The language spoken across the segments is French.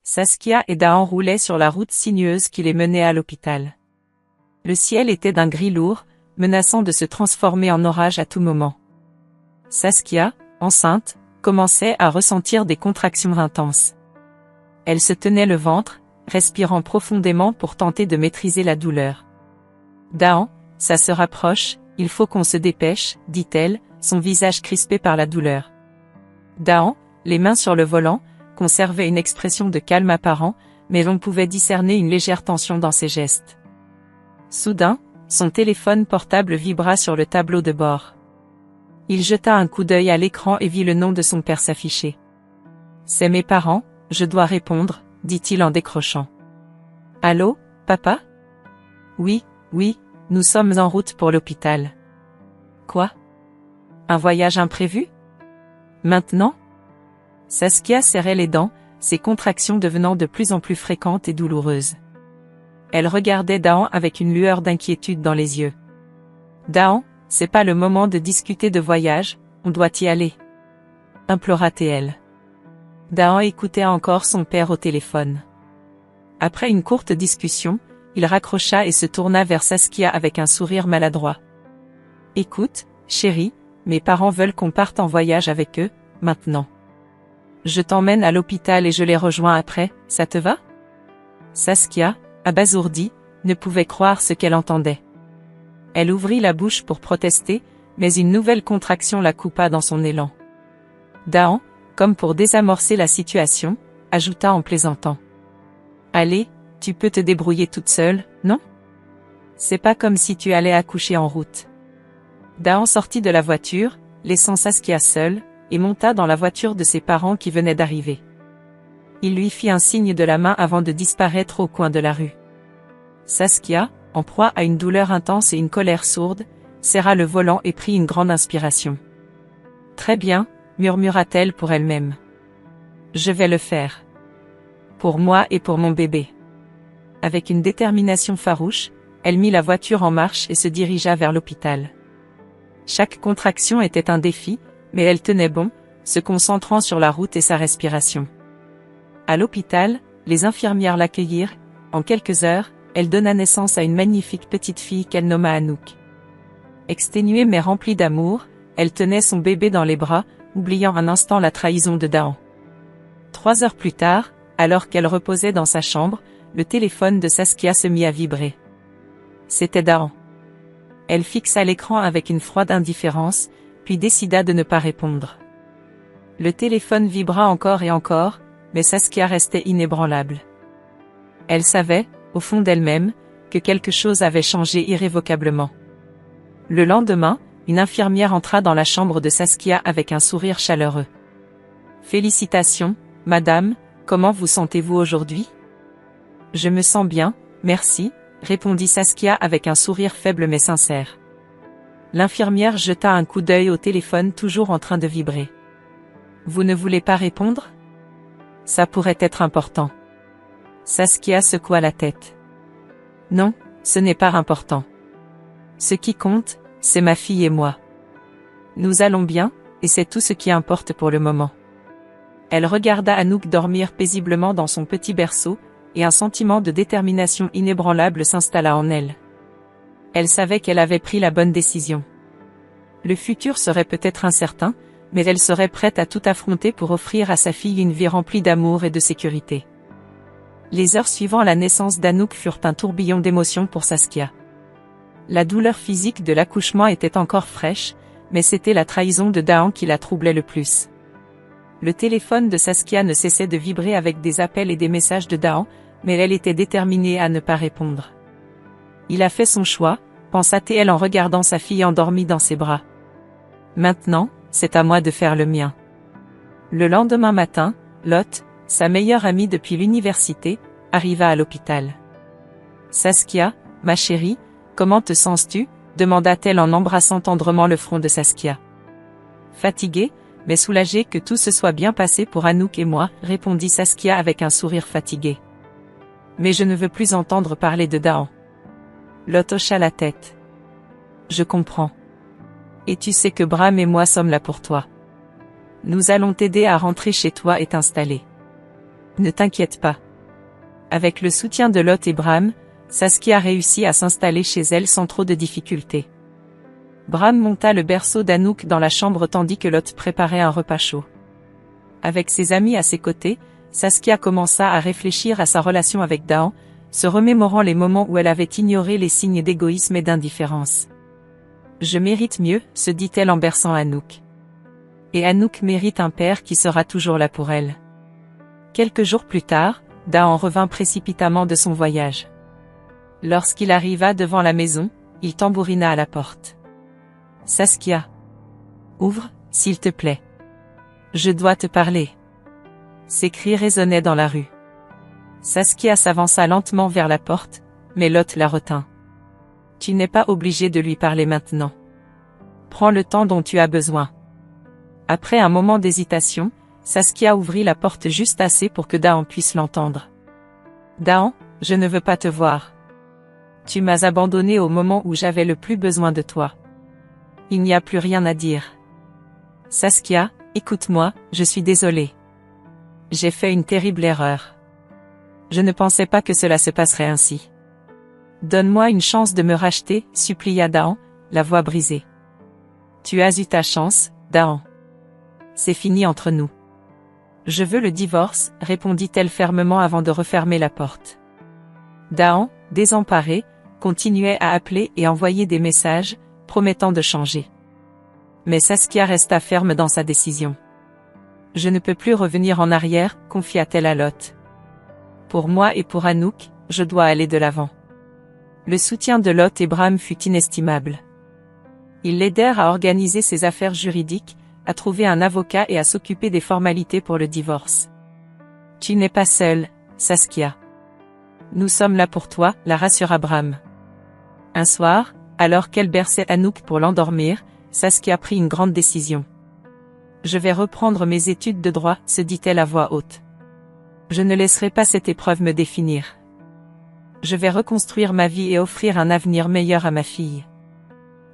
Saskia et Daan roulaient sur la route sinueuse qui les menait à l'hôpital. Le ciel était d'un gris lourd, menaçant de se transformer en orage à tout moment. Saskia, enceinte, commençait à ressentir des contractions intenses. Elle se tenait le ventre, respirant profondément pour tenter de maîtriser la douleur. « Daan, ça se rapproche, il faut qu'on se dépêche, dit-elle, son visage crispé par la douleur. Daan, les mains sur le volant, conservait une expression de calme apparent, mais l'on pouvait discerner une légère tension dans ses gestes. Soudain, son téléphone portable vibra sur le tableau de bord. Il jeta un coup d'œil à l'écran et vit le nom de son père s'afficher. « C'est mes parents, je dois répondre, » dit-il en décrochant. « Allô, papa ? » Oui, nous sommes en route pour l'hôpital. »« Quoi ? Un voyage imprévu ? Maintenant ?» Saskia serrait les dents, ses contractions devenant de plus en plus fréquentes et douloureuses. Elle regardait Daan avec une lueur d'inquiétude dans les yeux. « Daan, c'est pas le moment de discuter de voyage, on doit y aller. » implora-t-elle. Daan écoutait encore son père au téléphone. Après une courte discussion, il raccrocha et se tourna vers Saskia avec un sourire maladroit. « Écoute, chérie, mes parents veulent qu'on parte en voyage avec eux, maintenant. Je t'emmène à l'hôpital et je les rejoins après, ça te va ?» Saskia, abasourdie, ne pouvait croire ce qu'elle entendait. Elle ouvrit la bouche pour protester, mais une nouvelle contraction la coupa dans son élan. Daan, comme pour désamorcer la situation, ajouta en plaisantant. « Allez, tu peux te débrouiller toute seule, non ? C'est pas comme si tu allais accoucher en route. » Daan sortit de la voiture, laissant Saskia seule, et monta dans la voiture de ses parents qui venaient d'arriver. Il lui fit un signe de la main avant de disparaître au coin de la rue. Saskia, en proie à une douleur intense et une colère sourde, serra le volant et prit une grande inspiration. « Très bien, » murmura-t-elle pour elle-même. « Je vais le faire. Pour moi et pour mon bébé. » Avec une détermination farouche, elle mit la voiture en marche et se dirigea vers l'hôpital. Chaque contraction était un défi, mais elle tenait bon, se concentrant sur la route et sa respiration. À l'hôpital, les infirmières l'accueillirent. En quelques heures, elle donna naissance à une magnifique petite fille qu'elle nomma Anouk. Exténuée mais remplie d'amour, elle tenait son bébé dans les bras, oubliant un instant la trahison de Daan. 3 heures plus tard, alors qu'elle reposait dans sa chambre, le téléphone de Saskia se mit à vibrer. C'était Daan. Elle fixa l'écran avec une froide indifférence, puis décida de ne pas répondre. Le téléphone vibra encore et encore, mais Saskia restait inébranlable. Elle savait, au fond d'elle-même, que quelque chose avait changé irrévocablement. Le lendemain, une infirmière entra dans la chambre de Saskia avec un sourire chaleureux. « Félicitations, madame, comment vous sentez-vous aujourd'hui ? » « Je me sens bien, merci, » répondit Saskia avec un sourire faible mais sincère. L'infirmière jeta un coup d'œil au téléphone toujours en train de vibrer. « Vous ne voulez pas répondre ? Ça pourrait être important. » Saskia secoua la tête. « Non, ce n'est pas important. Ce qui compte, c'est ma fille et moi. Nous allons bien, et c'est tout ce qui importe pour le moment. » Elle regarda Anouk dormir paisiblement dans son petit berceau, et un sentiment de détermination inébranlable s'installa en elle. Elle savait qu'elle avait pris la bonne décision. Le futur serait peut-être incertain, mais elle serait prête à tout affronter pour offrir à sa fille une vie remplie d'amour et de sécurité. Les heures suivant la naissance d'Anouk furent un tourbillon d'émotions pour Saskia. La douleur physique de l'accouchement était encore fraîche, mais c'était la trahison de Daan qui la troublait le plus. Le téléphone de Saskia ne cessait de vibrer avec des appels et des messages de Daan, mais elle était déterminée à ne pas répondre. Il a fait son choix, pensa-t-elle en regardant sa fille endormie dans ses bras. Maintenant, c'est à moi de faire le mien. Le lendemain matin, Lotte, sa meilleure amie depuis l'université, arriva à l'hôpital. « Saskia, ma chérie, comment te sens-tu » demanda-t-elle en embrassant tendrement le front de Saskia. « Fatiguée, mais soulagée que tout se soit bien passé pour Anouk et moi, » répondit Saskia avec un sourire fatigué. « Mais je ne veux plus entendre parler de Daan. » Lotte hocha la tête. « Je comprends. Et tu sais que Bram et moi sommes là pour toi. Nous allons t'aider à rentrer chez toi et t'installer. » Ne t'inquiète pas. Avec le soutien de Lot et Bram, Saskia réussit à s'installer chez elle sans trop de difficultés. Bram monta le berceau d'Anouk dans la chambre tandis que Lot préparait un repas chaud. Avec ses amis à ses côtés, Saskia commença à réfléchir à sa relation avec Daan, se remémorant les moments où elle avait ignoré les signes d'égoïsme et d'indifférence. « Je mérite mieux », se dit-elle en berçant Anouk. Et Anouk mérite un père qui sera toujours là pour elle. Quelques jours plus tard, Daan revint précipitamment de son voyage. Lorsqu'il arriva devant la maison, il tambourina à la porte. « Saskia. Ouvre, s'il te plaît. Je dois te parler. » Ses cris résonnaient dans la rue. Saskia s'avança lentement vers la porte, mais Lot la retint. « Tu n'es pas obligé de lui parler maintenant. Prends le temps dont tu as besoin. » Après un moment d'hésitation, Saskia ouvrit la porte juste assez pour que Daan puisse l'entendre. « Daan, je ne veux pas te voir. Tu m'as abandonné au moment où j'avais le plus besoin de toi. Il n'y a plus rien à dire. Saskia, écoute-moi, je suis désolée. J'ai fait une terrible erreur. Je ne pensais pas que cela se passerait ainsi. Donne-moi une chance de me racheter, supplia Daan, la voix brisée. Tu as eu ta chance, Daan. C'est fini entre nous. Je veux le divorce, répondit-elle fermement avant de refermer la porte. Daan, désemparé, continuait à appeler et envoyer des messages, promettant de changer. Mais Saskia resta ferme dans sa décision. Je ne peux plus revenir en arrière, confia-t-elle à Lot. Pour moi et pour Anouk, je dois aller de l'avant. Le soutien de Lot et Bram fut inestimable. Ils l'aidèrent à organiser ses affaires juridiques, à trouver un avocat et à s'occuper des formalités pour le divorce. Tu n'es pas seule, Saskia. Nous sommes là pour toi, la rassura Bram. Un soir, alors qu'elle berçait Anouk pour l'endormir, Saskia prit une grande décision. Je vais reprendre mes études de droit, se dit-elle à voix haute. Je ne laisserai pas cette épreuve me définir. Je vais reconstruire ma vie et offrir un avenir meilleur à ma fille.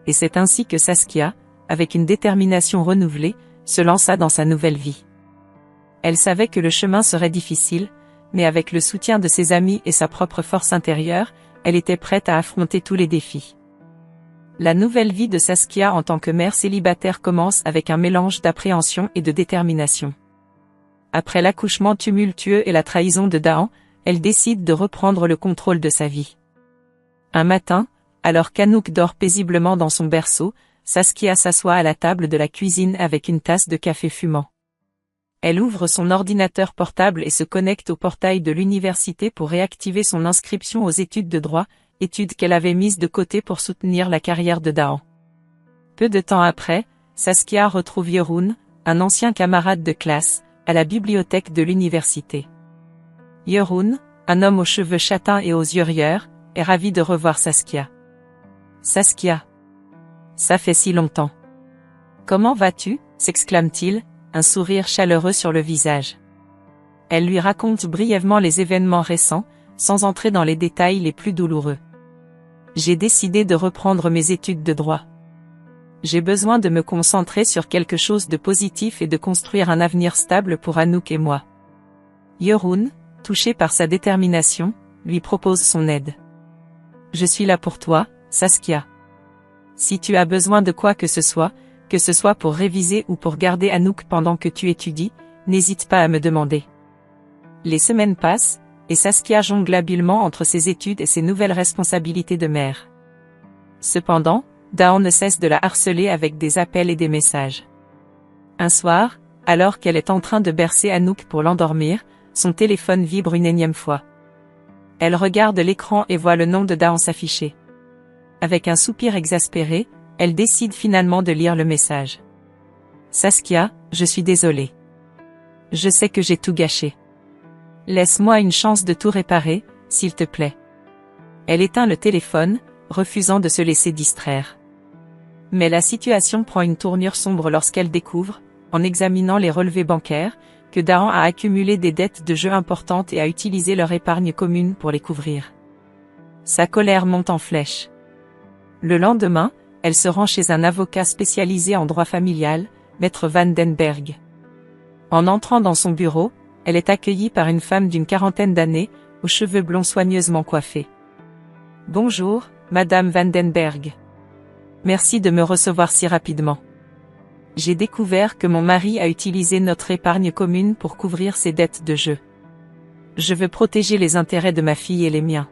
Et c'est ainsi que Saskia, avec une détermination renouvelée, se lança dans sa nouvelle vie. Elle savait que le chemin serait difficile, mais avec le soutien de ses amis et sa propre force intérieure, elle était prête à affronter tous les défis. La nouvelle vie de Saskia en tant que mère célibataire commence avec un mélange d'appréhension et de détermination. Après l'accouchement tumultueux et la trahison de Daan, elle décide de reprendre le contrôle de sa vie. Un matin, alors qu'Anouk dort paisiblement dans son berceau, Saskia s'assoit à la table de la cuisine avec une tasse de café fumant. Elle ouvre son ordinateur portable et se connecte au portail de l'université pour réactiver son inscription aux études de droit, études qu'elle avait mises de côté pour soutenir la carrière de Daan. Peu de temps après, Saskia retrouve Jeroen, un ancien camarade de classe, à la bibliothèque de l'université. Jeroen, un homme aux cheveux châtains et aux yeux rieurs, est ravi de revoir Saskia. Saskia. Ça fait si longtemps. Comment vas-tu, s'exclame-t-il, un sourire chaleureux sur le visage. Elle lui raconte brièvement les événements récents, sans entrer dans les détails les plus douloureux. J'ai décidé de reprendre mes études de droit. J'ai besoin de me concentrer sur quelque chose de positif et de construire un avenir stable pour Anouk et moi. Jeroen, touché par sa détermination, lui propose son aide. Je suis là pour toi, Saskia. Si tu as besoin de quoi que ce soit pour réviser ou pour garder Anouk pendant que tu étudies, n'hésite pas à me demander. Les semaines passent, et Saskia jongle habilement entre ses études et ses nouvelles responsabilités de mère. Cependant, Daan ne cesse de la harceler avec des appels et des messages. Un soir, alors qu'elle est en train de bercer Anouk pour l'endormir, son téléphone vibre une énième fois. Elle regarde l'écran et voit le nom de Daan s'afficher. Avec un soupir exaspéré, elle décide finalement de lire le message. Saskia, je suis désolée. Je sais que j'ai tout gâché. Laisse-moi une chance de tout réparer, s'il te plaît. Elle éteint le téléphone, refusant de se laisser distraire. Mais la situation prend une tournure sombre lorsqu'elle découvre, en examinant les relevés bancaires, que Daan a accumulé des dettes de jeu importantes et a utilisé leur épargne commune pour les couvrir. Sa colère monte en flèche. Le lendemain, elle se rend chez un avocat spécialisé en droit familial, Maître Van den Berg. En entrant dans son bureau, elle est accueillie par une femme d'une quarantaine d'années, aux cheveux blonds soigneusement coiffés. « Bonjour, Madame Vandenberg. Merci de me recevoir si rapidement. J'ai découvert que mon mari a utilisé notre épargne commune pour couvrir ses dettes de jeu. Je veux protéger les intérêts de ma fille et les miens. »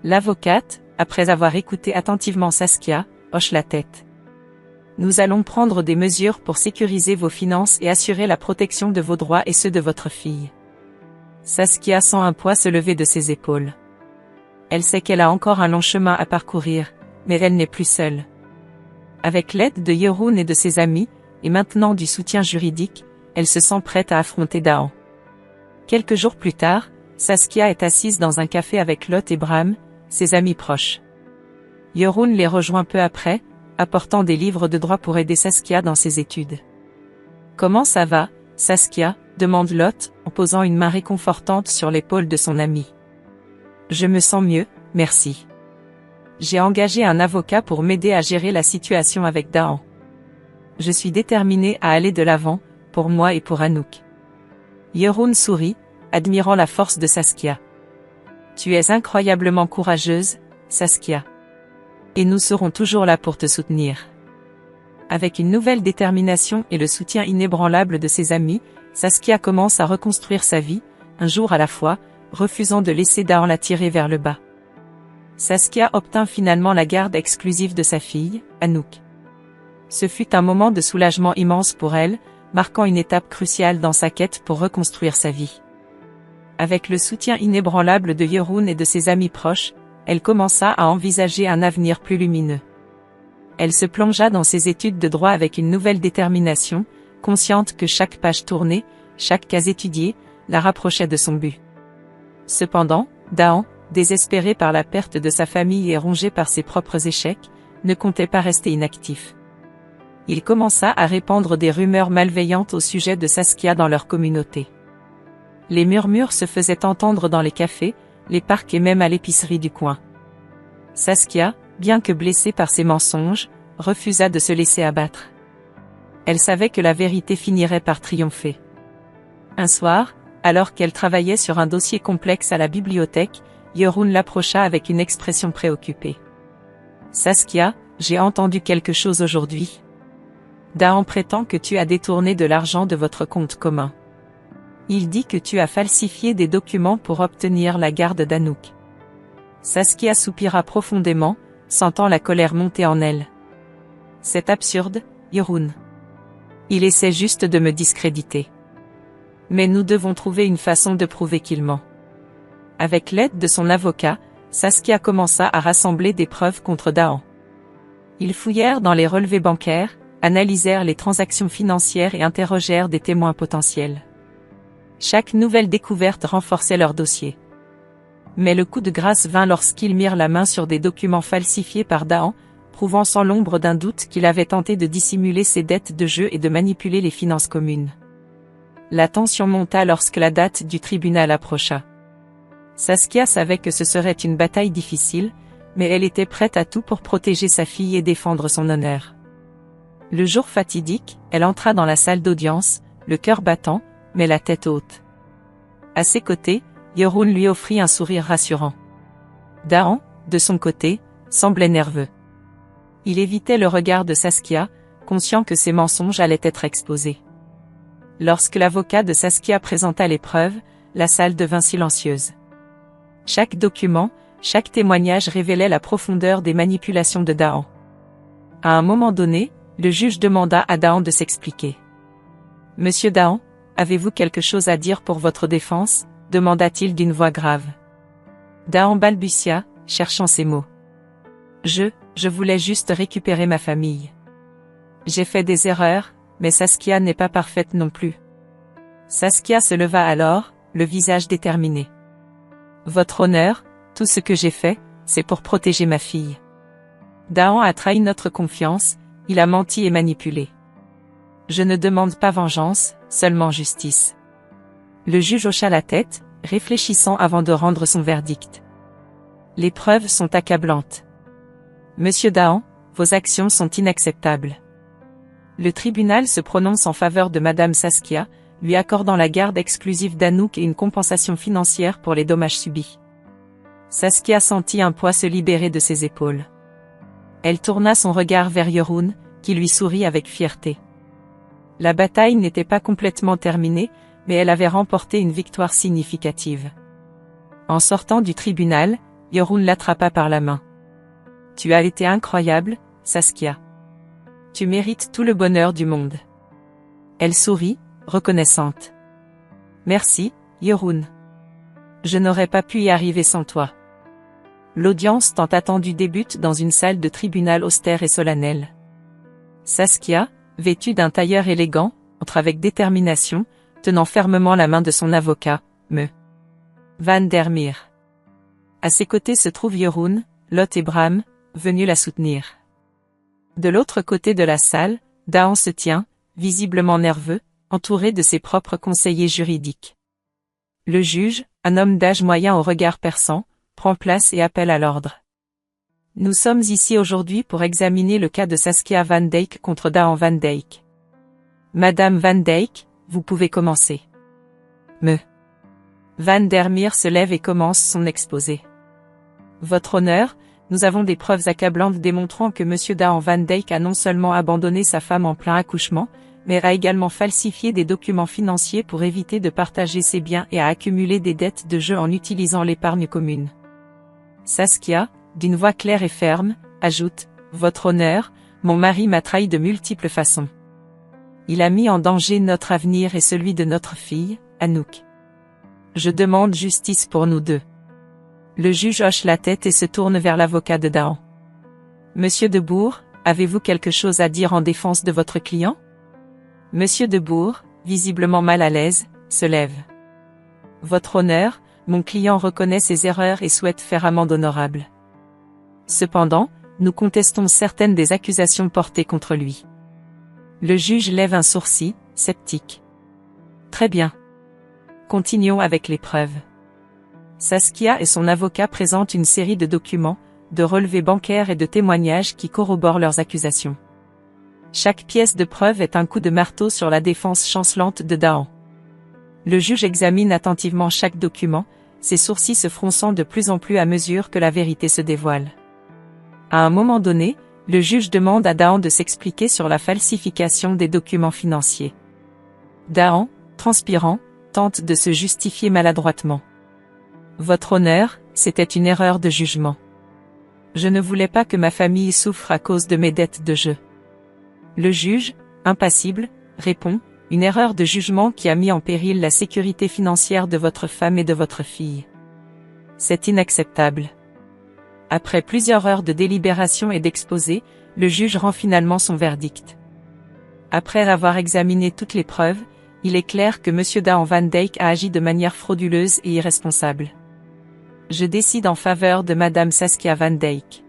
L'avocate, après avoir écouté attentivement Saskia, hoche la tête. « Nous allons prendre des mesures pour sécuriser vos finances et assurer la protection de vos droits et ceux de votre fille. » Saskia sent un poids se lever de ses épaules. Elle sait qu'elle a encore un long chemin à parcourir, mais elle n'est plus seule. Avec l'aide de Jeroen et de ses amis, et maintenant du soutien juridique, elle se sent prête à affronter Daan. Quelques jours plus tard, Saskia est assise dans un café avec Lot et Bram, ses amis proches. Jeroen les rejoint peu après, apportant des livres de droit pour aider Saskia dans ses études. « Comment ça va, Saskia ?» demande Lot, en posant une main réconfortante sur l'épaule de son ami. « Je me sens mieux, merci. J'ai engagé un avocat pour m'aider à gérer la situation avec Daan. Je suis déterminée à aller de l'avant, pour moi et pour Anouk. » Jeroen sourit, admirant la force de Saskia. « Tu es incroyablement courageuse, Saskia. Et nous serons toujours là pour te soutenir. » Avec une nouvelle détermination et le soutien inébranlable de ses amis, Saskia commence à reconstruire sa vie, un jour à la fois, refusant de laisser Daan la tirer vers le bas. Saskia obtint finalement la garde exclusive de sa fille, Anouk. Ce fut un moment de soulagement immense pour elle, marquant une étape cruciale dans sa quête pour reconstruire sa vie. Avec le soutien inébranlable de Jeroen et de ses amis proches, elle commença à envisager un avenir plus lumineux. Elle se plongea dans ses études de droit avec une nouvelle détermination, consciente que chaque page tournée, chaque case étudiée, la rapprochait de son but. Cependant, Daan, désespéré par la perte de sa famille et rongé par ses propres échecs, ne comptait pas rester inactif. Il commença à répandre des rumeurs malveillantes au sujet de Saskia dans leur communauté. Les murmures se faisaient entendre dans les cafés, les parcs et même à l'épicerie du coin. Saskia, bien que blessée par ses mensonges, refusa de se laisser abattre. Elle savait que la vérité finirait par triompher. Un soir, alors qu'elle travaillait sur un dossier complexe à la bibliothèque, Jeroen l'approcha avec une expression préoccupée. « Saskia, j'ai entendu quelque chose aujourd'hui. Daan prétend que tu as détourné de l'argent de votre compte commun. Il dit que tu as falsifié des documents pour obtenir la garde d'Anouk. » Saskia soupira profondément, sentant la colère monter en elle. « C'est absurde, Jeroen. Il essaie juste de me discréditer. Mais nous devons trouver une façon de prouver qu'il ment. » Avec l'aide de son avocat, Saskia commença à rassembler des preuves contre Daan. Ils fouillèrent dans les relevés bancaires, analysèrent les transactions financières et interrogèrent des témoins potentiels. Chaque nouvelle découverte renforçait leur dossier. Mais le coup de grâce vint lorsqu'ils mirent la main sur des documents falsifiés par Daan, prouvant sans l'ombre d'un doute qu'il avait tenté de dissimuler ses dettes de jeu et de manipuler les finances communes. La tension monta lorsque la date du tribunal approcha. Saskia savait que ce serait une bataille difficile, mais elle était prête à tout pour protéger sa fille et défendre son honneur. Le jour fatidique, elle entra dans la salle d'audience, le cœur battant, mais la tête haute. À ses côtés, Jeroen lui offrit un sourire rassurant. Daan, de son côté, semblait nerveux. Il évitait le regard de Saskia, conscient que ses mensonges allaient être exposés. Lorsque l'avocat de Saskia présenta les preuves, la salle devint silencieuse. Chaque document, chaque témoignage révélait la profondeur des manipulations de Daan. À un moment donné, le juge demanda à Daan de s'expliquer. « Monsieur Daan, avez-vous quelque chose à dire pour votre défense ?» demanda-t-il d'une voix grave. Daan balbutia, cherchant ses mots. « Je voulais juste récupérer ma famille. J'ai fait des erreurs, mais Saskia n'est pas parfaite non plus. » Saskia se leva alors, le visage déterminé. « Votre honneur, tout ce que j'ai fait, c'est pour protéger ma fille. Daan a trahi notre confiance, il a menti et manipulé. Je ne demande pas vengeance, seulement justice. » Le juge hocha la tête, réfléchissant avant de rendre son verdict. « Les preuves sont accablantes. Monsieur Daan, vos actions sont inacceptables. » Le tribunal se prononce en faveur de Madame Saskia, lui accordant la garde exclusive d'Anouk et une compensation financière pour les dommages subis. Saskia sentit un poids se libérer de ses épaules. Elle tourna son regard vers Yeroun, qui lui sourit avec fierté. La bataille n'était pas complètement terminée, mais elle avait remporté une victoire significative. En sortant du tribunal, Yeroun l'attrapa par la main. « Tu as été incroyable, Saskia. Tu mérites tout le bonheur du monde. » Elle sourit, reconnaissante. « Merci, Yeroun. Je n'aurais pas pu y arriver sans toi. » L'audience tant attendue débute dans une salle de tribunal austère et solennelle. Saskia, vêtue d'un tailleur élégant, entre avec détermination, tenant fermement la main de son avocat, M. Van der Meer. À ses côtés se trouvent Yeroun, Lot et Bram, venus la soutenir. De l'autre côté de la salle, Dahan se tient, visiblement nerveux, entouré de ses propres conseillers juridiques. Le juge, un homme d'âge moyen au regard perçant, prend place et appelle à l'ordre. Nous sommes ici aujourd'hui pour examiner le cas de Saskia Van Dijk contre Dahan Van Dijk. Madame Van Dijk, vous pouvez commencer. M. Van der Meer se lève et commence son exposé. Votre honneur, nous avons des preuves accablantes démontrant que M. Dahan Van Dijk a non seulement abandonné sa femme en plein accouchement, mais a également falsifié des documents financiers pour éviter de partager ses biens et a accumulé des dettes de jeu en utilisant l'épargne commune. Saskia, d'une voix claire et ferme, ajoute « Votre honneur, mon mari m'a trahi de multiples façons. Il a mis en danger notre avenir et celui de notre fille, Anouk. Je demande justice pour nous deux. » Le juge hoche la tête et se tourne vers l'avocat de Dahan. « Monsieur Debourg, avez-vous quelque chose à dire en défense de votre client ?» Monsieur Debourg, visiblement mal à l'aise, se lève. « Votre honneur, mon client reconnaît ses erreurs et souhaite faire amende honorable. Cependant, nous contestons certaines des accusations portées contre lui. » Le juge lève un sourcil, sceptique. « Très bien. Continuons avec les preuves. » Saskia et son avocat présentent une série de documents, de relevés bancaires et de témoignages qui corroborent leurs accusations. Chaque pièce de preuve est un coup de marteau sur la défense chancelante de Dahan. Le juge examine attentivement chaque document, ses sourcils se fronçant de plus en plus à mesure que la vérité se dévoile. À un moment donné, le juge demande à Dahan de s'expliquer sur la falsification des documents financiers. Dahan, transpirant, tente de se justifier maladroitement. « Votre honneur, c'était une erreur de jugement. Je ne voulais pas que ma famille souffre à cause de mes dettes de jeu. » Le juge, impassible, répond « Une erreur de jugement qui a mis en péril la sécurité financière de votre femme et de votre fille. C'est inacceptable. » Après plusieurs heures de délibération et d'exposé, le juge rend finalement son verdict. Après avoir examiné toutes les preuves, il est clair que M. Dahan Van Dijk a agi de manière frauduleuse et irresponsable. Je décide en faveur de Madame Saskia Van Dijk.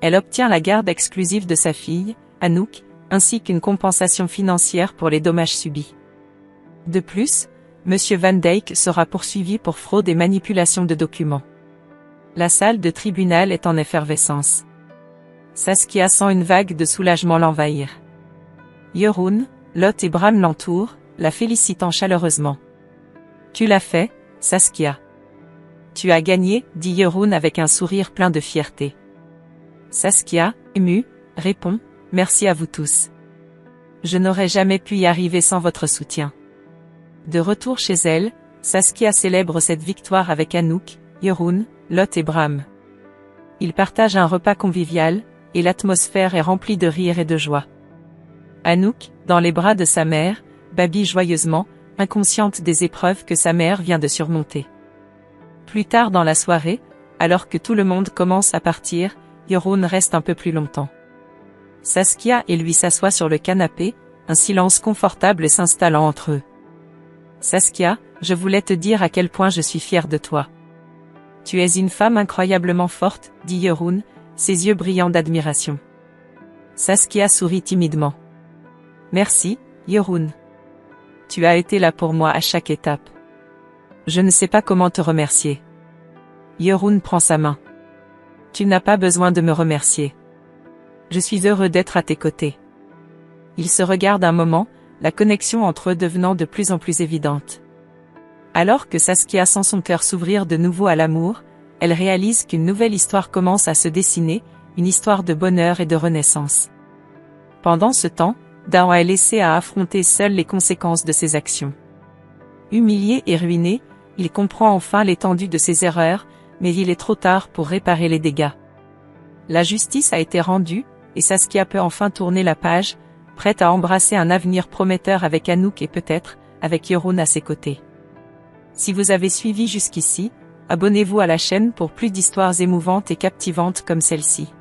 Elle obtient la garde exclusive de sa fille, Anouk, ainsi qu'une compensation financière pour les dommages subis. De plus, M. Van Dijk sera poursuivi pour fraude et manipulation de documents. La salle de tribunal est en effervescence. Saskia sent une vague de soulagement l'envahir. Yeroun, Lot et Bram l'entourent, la félicitant chaleureusement. « Tu l'as fait, Saskia. Tu as gagné, » dit Yeroun avec un sourire plein de fierté. Saskia, émue, répond « Merci à vous tous. Je n'aurais jamais pu y arriver sans votre soutien. » De retour chez elle, Saskia célèbre cette victoire avec Anouk, Yeroun, Lot et Bram. Ils partagent un repas convivial, et l'atmosphère est remplie de rire et de joie. Anouk, dans les bras de sa mère, babille joyeusement, inconsciente des épreuves que sa mère vient de surmonter. Plus tard dans la soirée, alors que tout le monde commence à partir, Yeroun reste un peu plus longtemps. Saskia et lui s'assoient sur le canapé, un silence confortable s'installant entre eux. « Saskia, je voulais te dire à quel point je suis fière de toi. Tu es une femme incroyablement forte, » dit Yeroun, ses yeux brillants d'admiration. Saskia sourit timidement. « Merci, Yeroun. Tu as été là pour moi à chaque étape. Je ne sais pas comment te remercier. » Yeroun prend sa main. « Tu n'as pas besoin de me remercier. Je suis heureux d'être à tes côtés. » Ils se regardent un moment, la connexion entre eux devenant de plus en plus évidente. Alors que Saskia sent son cœur s'ouvrir de nouveau à l'amour, elle réalise qu'une nouvelle histoire commence à se dessiner, une histoire de bonheur et de renaissance. Pendant ce temps, Dao est laissé à affronter seul les conséquences de ses actions. Humilié et ruiné, il comprend enfin l'étendue de ses erreurs, mais il est trop tard pour réparer les dégâts. La justice a été rendue, et Saskia peut enfin tourner la page, prête à embrasser un avenir prometteur avec Anouk et peut-être, avec Yorun à ses côtés. Si vous avez suivi jusqu'ici, abonnez-vous à la chaîne pour plus d'histoires émouvantes et captivantes comme celle-ci.